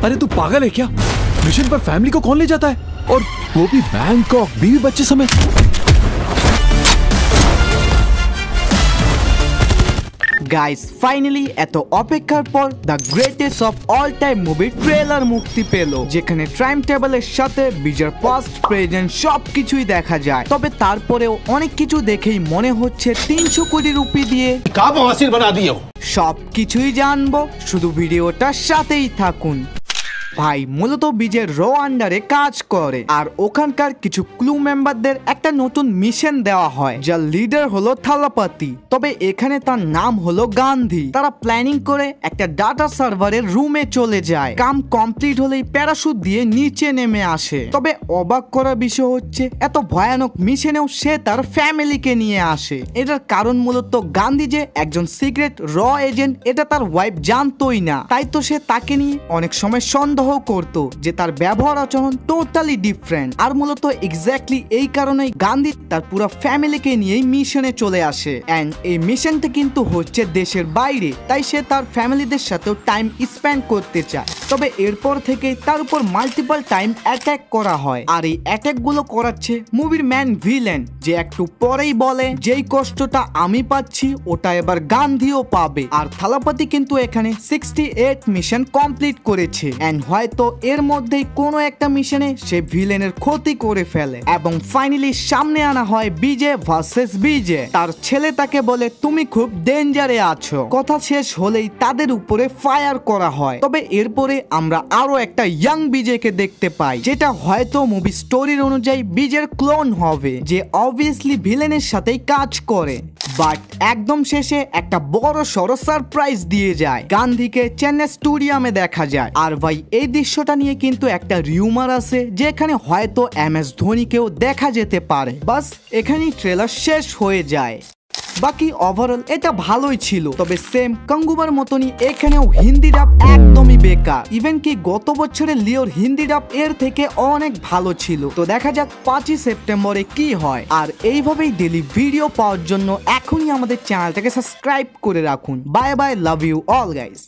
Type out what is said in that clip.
अरे तू पागल है क्या? मिशन पर फैमिली को कौन ले जाता है, और वो भी बैंकॉक, बीवी बच्चे समेत। গাইস ফাইনালি এত অপেক্ষার পর the greatest of all time movie trailer মুক্তি পেল, যেখানে টাইম টেবিলের সাথে বিজয়ের পাস্ট প্রেজেন্ট সবকিছুই দেখা যায়। তবে তারপরেও অনেক কিছু দেখেই মনে হচ্ছে 300 কোটি রুপি দিয়ে সবকিছুই জানবো, শুধু ভিডিওটার সাথেই থাকুন। ভাই মূলত বিজয় র আন্ডারে কাজ করে, আর ওখানকার কিছু ক্লু মেম্বারদের একটা নতুন মিশন দেওয়া হয়, যার লিডার হলো থালাপাতি। তবে এখানে তার নাম হলো গান্ধী। তারা প্ল্যানিং করে একটা ডাটা সার্ভারের রুমে চলে যায়। কাম কমপ্লিট হলেই প্যারাশুট দিয়ে নিচে নেমে আসে। তবে অবাক করার বিষয় হচ্ছে এত ভয়ানক মিশনেও সে তার ফ্যামিলিকে নিয়ে আসে। এটার কারণ মূলত গান্ধী যে একজন সিক্রেট র এজেন্ট এটা তার ওয়াইফ জানতোই না, তাই তো সে তাকে নিয়ে অনেক সময় সন্দেহ করতো যে তার ব্যবহার আচরণ টোটালি ডিফারেন্ট। আর মূলত এক্স্যাক্টলি এই কারণেই গান্ধী তার পুরো ফ্যামিলিকে নিয়ে মিশনে চলে আসে। এন্ড এই মিশনটা কিন্তু হচ্ছে দেশের বাইরে, তাই সে তার ফ্যামিলিদের সাথেও টাইম স্পেন্ড করতে চায়। তবে এরপর থেকে তার উপর মাল্টিপল টাইম অ্যাটাক করা হয়, আর এই অ্যাটাক গুলো করাচ্ছে মুভির ম্যান ভিলেন, যে একটু পরেই বলে যেই কষ্টটা আমি পাচ্ছি ওটা এবার গান্ধীও পাবে। আর থালাপাতি কিন্তু এখানে 68 মিশন কমপ্লিট করেছে, এন্ড হয়তো এর মধ্যেই কোনো একটা মিশনে সে ভিলেনের ক্ষতি করে ফেলে। এবং ফাইনালি সামনে আনা হয় বিজয় ভার্সেস বিজয়। তার ছেলে তাকে বলে তুমি খুব ডেঞ্জারে আছো। কথা শেষ হলেই তাদের উপরে ফায়ার করা হয়। তবে এরপরে আমরা আরো একটা ইয়াং বিজয়কে দেখতে পাই, যেটা হয়তো মুভি স্টোরির অনুযায়ী বিজয়ের ক্লোন হবে, যে অবভিয়াসলি ভিলেনের সাথেই কাজ করে। বাট একদম শেষে একটা বড় সড়ো সারপ্রাইজ দিয়ে যায়। গান্ধীকে চেন্নাই স্টেডিয়ামে দেখা যায়। আর ভাই এই দৃশ্যটা নিয়ে কিন্তু একটা রিউমার আছে, যেখানে হয়তো MS ধোনিকেও দেখা যেতে পারে। বাস এখানেই ট্রেলার শেষ হয়ে যায়। বাকি ওভারঅল এটা ভালোই ছিল, তবে সেম কঙ্গুবার মতনই এখানেও হিন্দি ডাব একদমই বেকার। ইভেন কি গত বছরের লিওর হিন্দি ডাব এর থেকে অনেক ভালো ছিল। তো দেখা যাক 5ই সেপ্টেম্বরে কি হয়। আর এইভাবেই ডেলি ভিডিও পাওয়ার জন্য এখনই আমাদের চ্যানেলটাকে সাবস্ক্রাইব করে রাখুন। Bye bye, love you all guys.